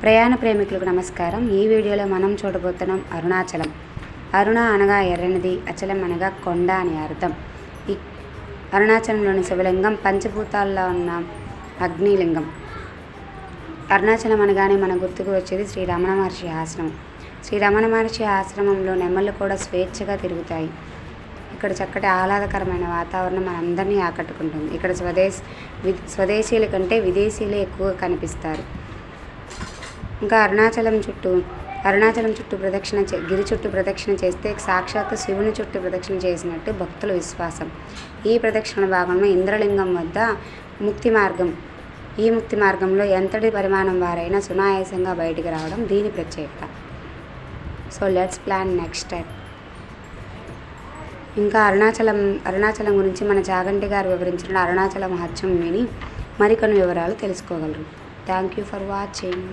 ప్రయాణ ప్రేమికులకు నమస్కారం. ఈ వీడియోలో మనం చూడబోతున్నాం అరుణాచలం. అరుణ అనగా ఎర్రనిది, అచలం అనగా కొండ అని అర్థం. ఈ అరుణాచలంలోని శివలింగం పంచభూతాల్లో ఉన్న అగ్నిలింగం. అరుణాచలం అనగానే మన గుర్తుకు వచ్చేది శ్రీ రమణ మహర్షి ఆశ్రమం. శ్రీ రమణ మహర్షి ఆశ్రమంలో నెమళ్ళు కూడా స్వేచ్ఛగా తిరుగుతాయి. ఇక్కడ చక్కటి ఆహ్లాదకరమైన వాతావరణం మనందరినీ ఆకట్టుకుంటుంది. ఇక్కడ స్వదేశీయుల కంటే విదేశీయులే ఎక్కువగా కనిపిస్తారు. ఇంకా అరుణాచలం చుట్టూ గిరి చుట్టూ ప్రదక్షిణ చేస్తే సాక్షాత్తు శివుని చుట్టూ ప్రదక్షిణ చేసినట్టు భక్తుల విశ్వాసం. ఈ ప్రదక్షిణ భాగంలో ఇంద్రలింగం వద్ద ఈ ముక్తి మార్గంలో ఎంతటి పరిమాణం వారైనా సునాయాసంగా బయటికి రావడం దీని ప్రత్యేకత. So let's plan next step. ఇంకా అరుణాచలం గురించి మన చాగంటి గారు వివరించిన అరుణాచల మహత్యం విని మరికొన్ని వివరాలు తెలుసుకోగలరు. Thank you for watching.